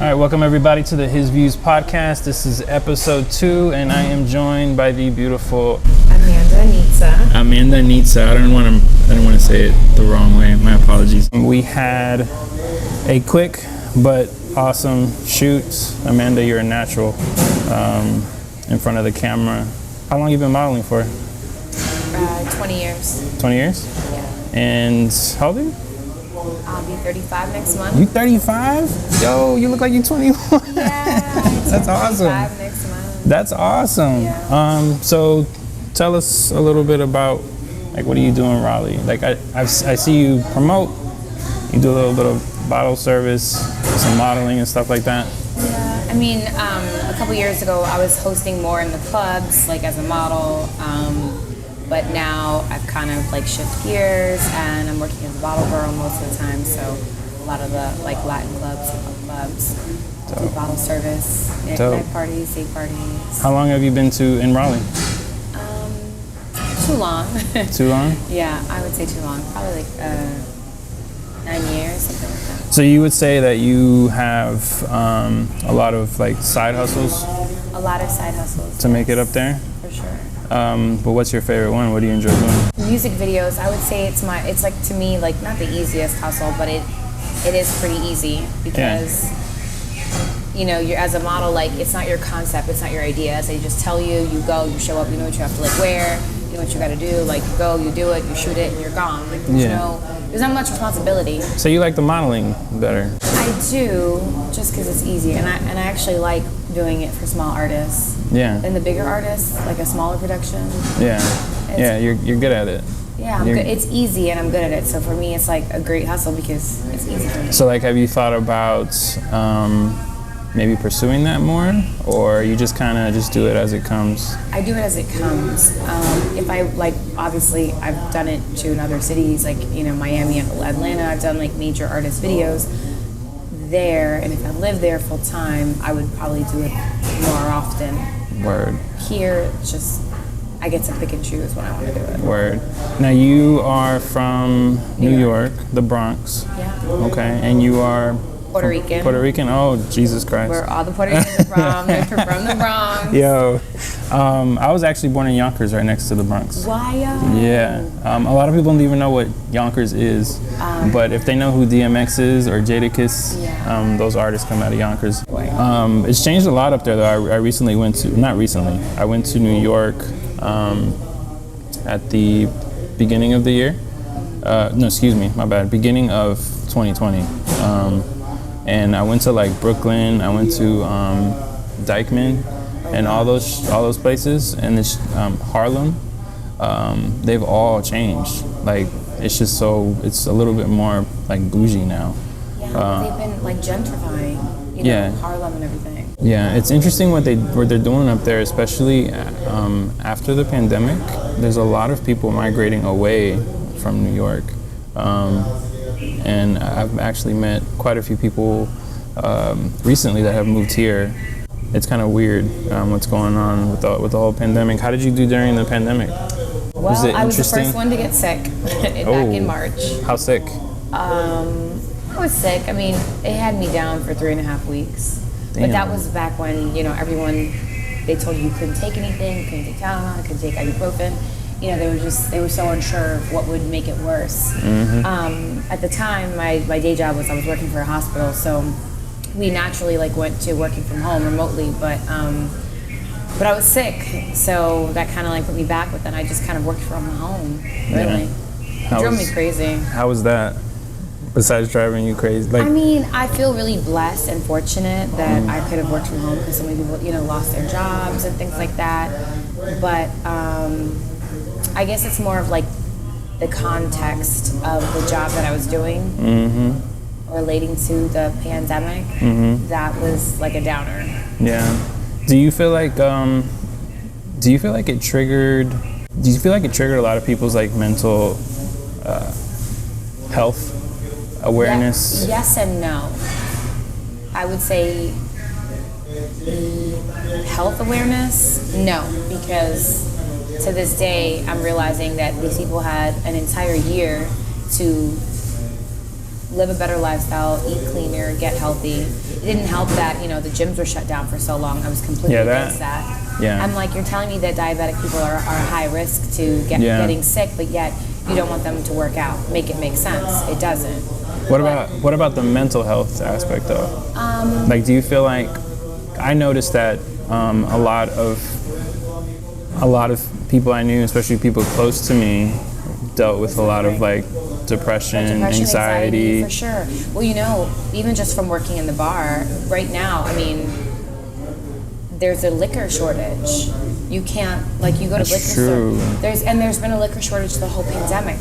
All right, welcome everybody to the HisViewZ Podcast. This is episode 2, and I am joined by the beautiful Amanda Nitza. Amanda Nitza. I didn't want to say it the wrong way. My apologies. We had a quick but awesome shoot. Amanda, you're a natural in front of the camera. How long have you been modeling for? 20 years. 20 years? Yeah. And how old are you? I'll be 35 next month. You 35? Yo, you look like you're 21. Yeah. That's awesome. 35 next month. That's awesome. Yeah. So tell us a little bit about, like, what do you do in Raleigh? Like, I see you promote, you do a little bit of bottle service, some modeling and stuff like that. Yeah. I mean, a couple years ago, I was hosting more in the clubs, like as a model. But now I've kind of like shifted gears and I'm working as a bottle girl most of the time. So a lot of the like Latin clubs, hip-hop clubs, do bottle service, night parties, day parties. How long have you been in Raleigh? Too long. Too long? Yeah, I would say too long. Probably like 9 years, something like that. So you would say that you have a lot of like side hustles? A lot of side hustles. To make it up there? For sure. But what's your favorite one? What do you enjoy doing? Music videos, I would say it's like to me, like not the easiest hustle, but it is pretty easy because, you know, you're as a model, like it's not your concept, it's not your idea. So they just tell you, you go, you show up, you know what you have to like wear, you know what you got to do, like you go, you do it, you shoot it, and you're gone. Like there's not much responsibility. So you like the modeling better? I do, just because it's easy, and I actually like doing it for small artists. Yeah. Than the bigger artists, like a smaller production. Yeah. You're good at it. Yeah, I'm good. It's easy and I'm good at it. So for me, it's like a great hustle because it's easy for me. So like, have you thought about maybe pursuing that more, or you just kind of just do it as it comes? I do it as it comes. If I like, obviously, I've done it to in other cities, like Miami and Atlanta. I've done like major artist videos there, and if I lived there full time, I would probably do it more often. Word. Here, it's just I get to pick and choose when I want to do it. Word. Now you are from New York, the Bronx. Yeah. Okay, and you are Puerto Rican. Puerto Rican. Oh, Jesus Christ. Where all the Puerto Ricans are from. They're from the Bronx. Yo, I was actually born in Yonkers, right next to the Bronx. Why? Yeah. A lot of people don't even know what Yonkers is, but if they know who DMX is or Jadakiss, those artists come out of Yonkers. It's changed a lot up there, though. I recently went to, not recently, I went to New York at the beginning of the year. No, excuse me, my bad. Beginning of 2020. And I went to like Brooklyn, I went to Dykeman, and all those places, and it's Harlem. They've all changed. Like it's a little bit more like bougie now. Yeah, they've been like gentrifying, Harlem and everything. Yeah, it's interesting what they're doing up there, especially after the pandemic. There's a lot of people migrating away from New York. And I've actually met quite a few people recently that have moved here. It's kind of weird what's going on with the whole pandemic. How did you do during the pandemic? Well, I was the first one to get sick back in March. How sick? I was sick. I mean, it had me down for 3.5 weeks. Damn. But that was back when, everyone, they told you couldn't take anything, you couldn't take Tylenol, couldn't take ibuprofen. They were so unsure of what would make it worse. Mm-hmm. At the time, my day job I was working for a hospital, so we naturally went to working from home remotely, but I was sick, so that kind of put me back, but then I just kind of worked from home, really. Yeah. It drove me crazy. How was that? Besides driving you crazy? I mean, I feel really blessed and fortunate that I could have worked from home because so many people, lost their jobs and things like that, but I guess it's more of the context of the job that I was doing, relating to the pandemic. That was like a downer. Yeah. Do you feel like it triggered a lot of people's mental health awareness? Yes and no. I would say the health awareness, no, because to this day, I'm realizing that these people had an entire year to live a better lifestyle, eat cleaner, get healthy, it didn't help that, you know, the gyms were shut down for so long. I was completely against that. Yeah. I'm like, you're telling me that diabetic people are high risk to getting sick, but yet you don't want them to work out. Make it make sense. It doesn't. What about the mental health aspect though? Like, do you feel like, I noticed that a lot of people I knew, especially people close to me, dealt with a lot of like depression, anxiety. For sure. Well, you know, even just from working in the bar right now, I mean, there's a liquor shortage. You can't, like, you go to liquor store. There's been a liquor shortage the whole pandemic.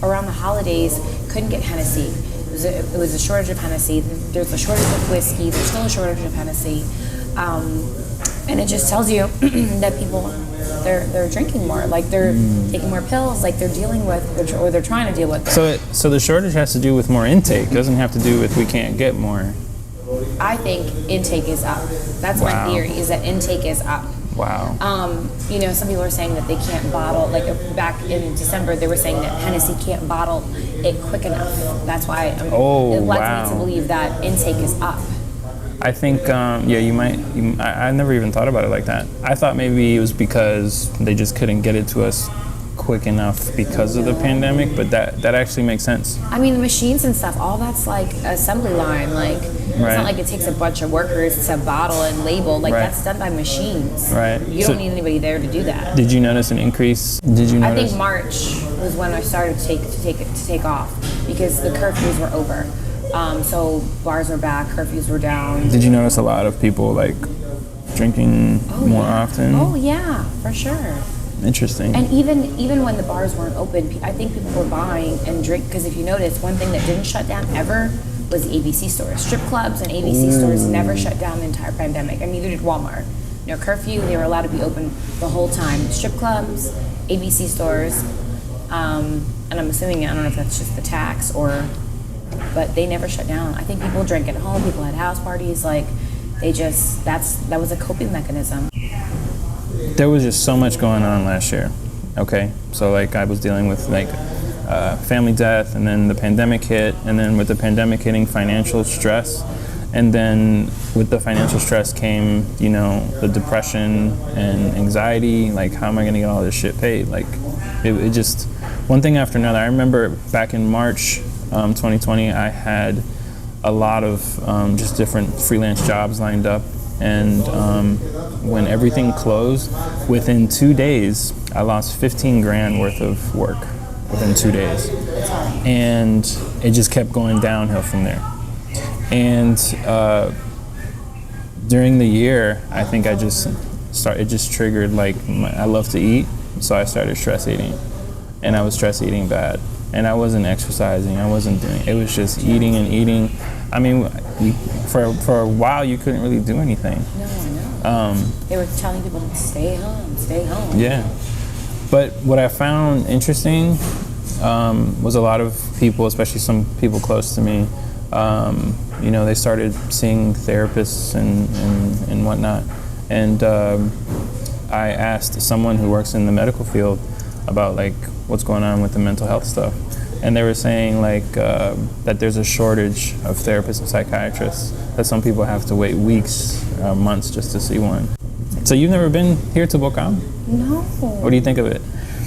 Around the holidays, couldn't get Hennessy. It was a shortage of Hennessy. There's a shortage of whiskey. There's still a shortage of Hennessy. And it just tells you that people, they're drinking more. Like, they're taking more pills. Like, they're dealing with, or they're trying to deal with. So the shortage has to do with more intake. It doesn't have to do with we can't get more. I think intake is up. That's my theory, is that intake is up. Wow. You know, some people are saying that they can't bottle, like back in December, they were saying that Hennessy can't bottle it quick enough. That's why it led me to believe that intake is up. I think, I never even thought about it like that. I thought maybe it was because they just couldn't get it to us quick enough because of the pandemic, but that actually makes sense. I mean, the machines and stuff, all that's like assembly line. Like, it's not like it takes a bunch of workers to bottle and label. Like, that's done by machines. Right. You don't need anybody there to do that. Did you notice an increase? I think March was when I started to take off because the curfews were over. So bars were back, curfews were down. Did you notice a lot of people like drinking more often? Oh yeah, for sure. Interesting. And even when the bars weren't open, I think people were buying and drink, because if you notice, one thing that didn't shut down ever was ABC stores. Strip clubs and ABC stores never shut down the entire pandemic, and neither did Walmart. You know, curfew, they were allowed to be open the whole time. Strip clubs, ABC stores, and I'm assuming, I don't know if that's just the tax but they never shut down. I think people drank at home, people had house parties, like, that was a coping mechanism. There was just so much going on last year. Okay, so like I was dealing with like family death, and then the pandemic hit, and then with the pandemic hitting, financial stress, and then with the financial stress came, you know, the depression and anxiety. Like, how am I going to get all this shit paid? Like, it just one thing after another. I remember back in March 2020, I had a lot of just different freelance jobs lined up. And when everything closed, within 2 days, I lost 15 grand worth of work within 2 days. And it just kept going downhill from there. And during the year, I think it just triggered, like, I love to eat, so I started stress eating. And I was stress eating bad. And I wasn't exercising, I wasn't doing, it was just eating and eating. I mean, for a while, you couldn't really do anything. No. They were telling people to stay home. Yeah. But what I found interesting was a lot of people, especially some people close to me, you know, they started seeing therapists and whatnot. And I asked someone who works in the medical field about, like, what's going on with the mental health stuff. And they were saying, like, that there's a shortage of therapists and psychiatrists, that some people have to wait weeks, months just to see one. So you've never been here to Bocao? No. What do you think of it?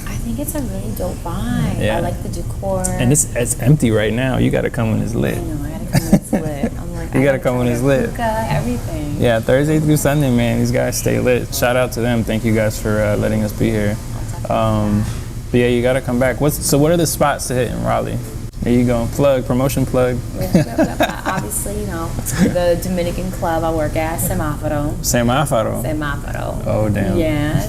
I think it's a really dope vibe. Yeah. I like the decor. And it's empty right now. You got to come when it's lit. I know, I got to come when it's lit. I'm like, you got to come when it's lit. Everything. Yeah, Thursday through Sunday, man. These guys stay lit. Shout out to them. Thank you guys for letting us be here. But yeah, you gotta come back. So what are the spots to hit in Raleigh? There you go. Promotion plug. Obviously, you know, the Dominican club I work at, Semáforo. Oh, damn. Yeah.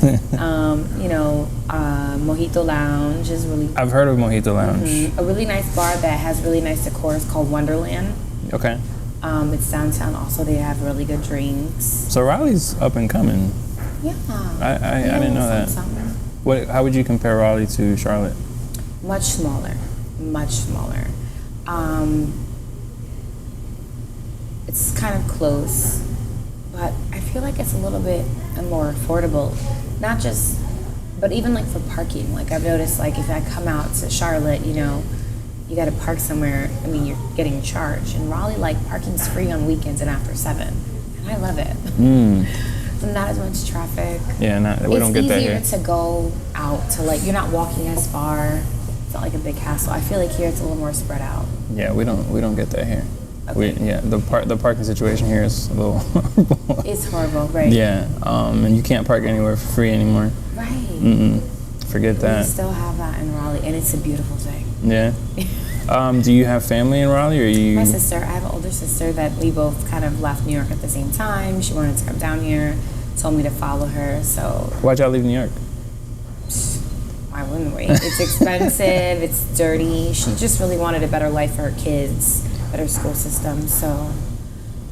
You know, Mojito Lounge is really... I've heard of Mojito Lounge. Mm-hmm. A really nice bar that has really nice decor is called Wonderland. Okay. It's downtown also. They have really good drinks. So Raleigh's up and coming. Yeah. I didn't know that. How would you compare Raleigh to Charlotte? Much smaller. It's kind of close, but I feel like it's a little bit more affordable. Not just, but even like for parking. Like, I've noticed, like, if I come out to Charlotte, you know, you got to park somewhere. I mean, you're getting charged. In Raleigh, like, parking's free on weekends and after 7. And I love it. Not as much traffic. Yeah, we don't get that here. It's easier to go out to, like, you're not walking as far. It's not like a big hassle. I feel like here it's a little more spread out. Yeah, we don't get that here. Okay. The parking situation here is a little horrible. It's horrible, right? Yeah, and you can't park anywhere for free anymore. Right. Forget that. We still have that in Raleigh, and it's a beautiful thing. Yeah. Do you have family in Raleigh, or you? My sister. I have an older sister that we both kind of left New York at the same time. She wanted to come down here, told me to follow her. So. Why'd y'all leave New York? Why wouldn't we? It's expensive. It's dirty. She just really wanted a better life for her kids, better school system. So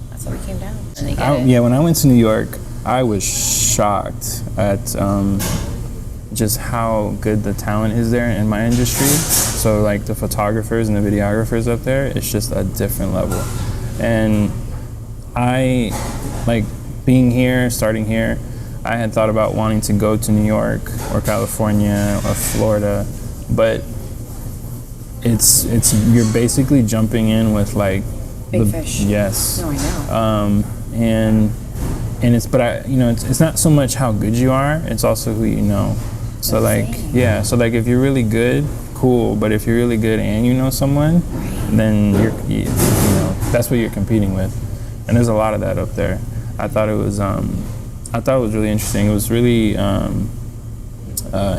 that's why we came down. And they get it. Yeah, when I went to New York, I was shocked at just how good the talent is there in my industry. So like the photographers and the videographers up there, it's just a different level. And I, like being here, starting here, I had thought about wanting to go to New York or California or Florida, but it's you're basically jumping in with like big fish. Yes. No, I know. And it's not so much how good you are, it's also who you know. So so like if you're really good, cool, but if you're really good and you know someone, then you know that's what you're competing with. And there's a lot of that up there. I thought it was really interesting. It was really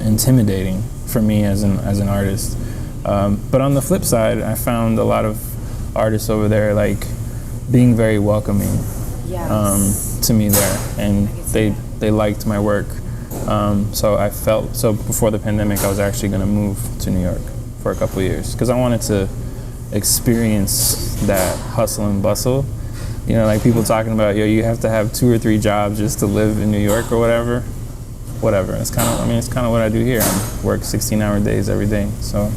intimidating for me as an artist. But on the flip side, I found a lot of artists over there like being very welcoming to me there, and they liked my work. So before the pandemic, I was actually going to move to New York for a couple of years because I wanted to experience that hustle and bustle. You know, like people talking about, you have to have 2 or 3 jobs just to live in New York or whatever. It's kind of what I do here. I work 16-hour days every day. So,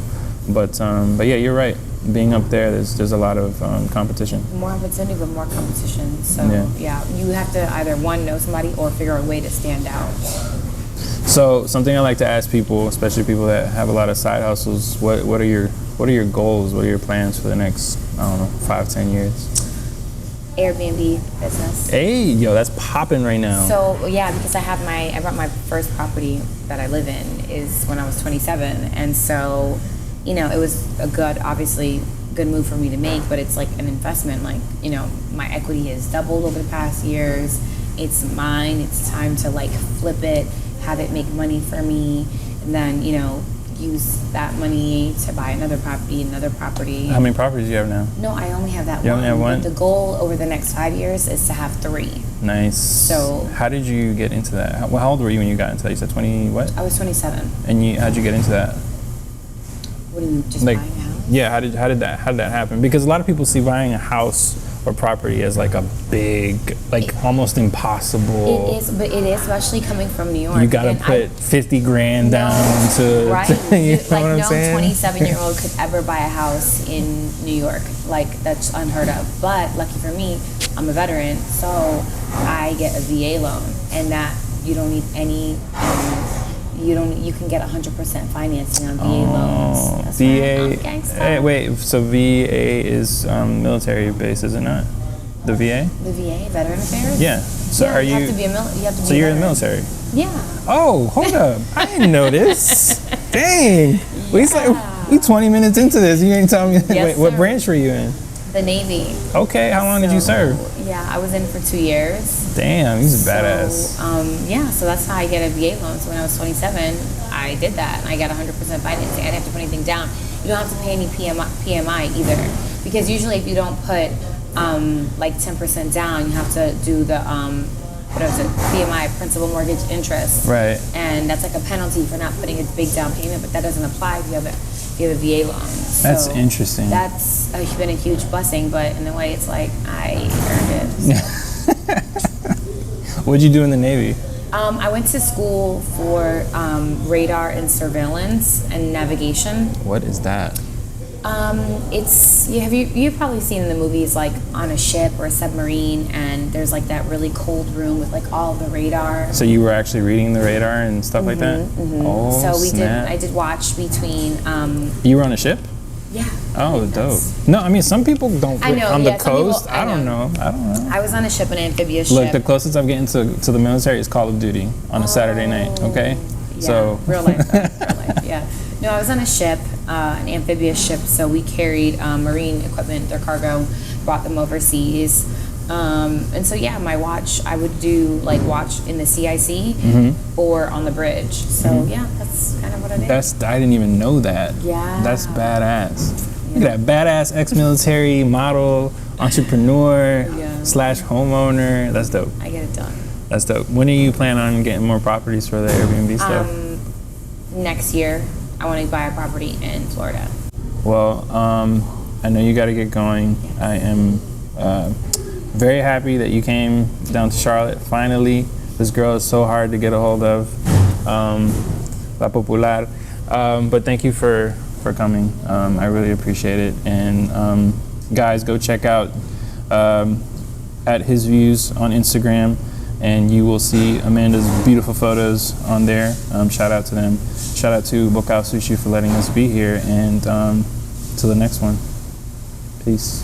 but yeah, you're right. Being up there, there's a lot of competition. More opportunity, but more competition. So yeah, you have to either one, know somebody or figure out a way to stand out. So something I like to ask people, especially people that have a lot of side hustles, what are your goals? What are your plans for the next 5-10 years? Airbnb business. Hey, that's popping right now. So yeah, because I bought my first property that I live in is when I was 27, and so it was a good move for me to make, but it's like an investment. Like my equity has doubled over the past years. It's mine. It's time to like flip it, have it make money for me, and then use that money to buy another property. How many properties do you have now? No, I only have that one. You only have one? But the goal over the next 5 years is to have 3. Nice. So how did you get into that? How old were you when you got into that? You said 20 what? I was 27. And how'd you get into that? What do you mean, just buying a house? Yeah, how did that happen? Because a lot of people see buying a house or property as like a big, almost impossible. It is, especially coming from New York. You gotta put 50 grand down to, right? you know what I'm saying? No 27-year-old could ever buy a house in New York. Like, that's unheard of. But lucky for me, I'm a veteran, so I get a VA loan, and that you don't need any. You can get 100% financing on VA loans. That's VA. So VA is military base, is it not? The VA? The VA, Veteran Affairs. Yeah. So yeah, you have to be So you're in the military. Yeah. Oh, hold up! I didn't know this. Dang. Yeah. We 20 minutes into this. You ain't telling me. Yes, what branch were you in? The Navy. Okay. How long did you serve? Yeah, I was in for 2 years. Damn, he's a badass. So that's how I get a VA loan. So when I was 27, I did that, and I got 100% financing. I didn't have to put anything down. You don't have to pay any PMI either, because usually if you don't put 10% down, you have to do the PMI, principal mortgage interest. Right. And that's like a penalty for not putting a big down payment, but that doesn't apply if you have a VA loan. That's interesting. That's been a huge blessing, but in a way, it's like I earned it. What'd you do in the Navy? I went to school for radar and surveillance and navigation. What is that? You've probably seen in the movies, like on a ship or a submarine, and there's like that really cold room with like all the radar. So you were actually reading the radar and stuff like that? Mm-hmm. Oh, so snap. I did watch between. You were on a ship? Yeah. Oh, dope. No, I mean, some people don't I know, on yeah, the some people- coast. I don't know. I was on a ship, an amphibious ship. Look, the closest I'm getting to the military is Call of Duty on a Saturday night, okay? Yeah, So real life, though. Real life, yeah. No, I was on a ship, an amphibious ship, so we carried marine equipment, their cargo, brought them overseas. And so, yeah, my watch, I would do like watch in the CIC or on the bridge. So, yeah, that's kind of what I did. I didn't even know that. Yeah. That's badass. Look at that badass ex-military model, entrepreneur slash homeowner. That's dope. I get it done. That's dope. When are you planning on getting more properties for the Airbnb stuff? Next year, I want to buy a property in Florida. Well, I know you got to get going. I am very happy that you came down to Charlotte. Finally, this girl is so hard to get a hold of. La Popular. But thank you for coming. I really appreciate it. And guys, go check out at HisViewZ on Instagram, and you will see Amanda's beautiful photos on there. Shout out to them. Shout out to Bocao Sushi for letting us be here. And to the next one. Peace.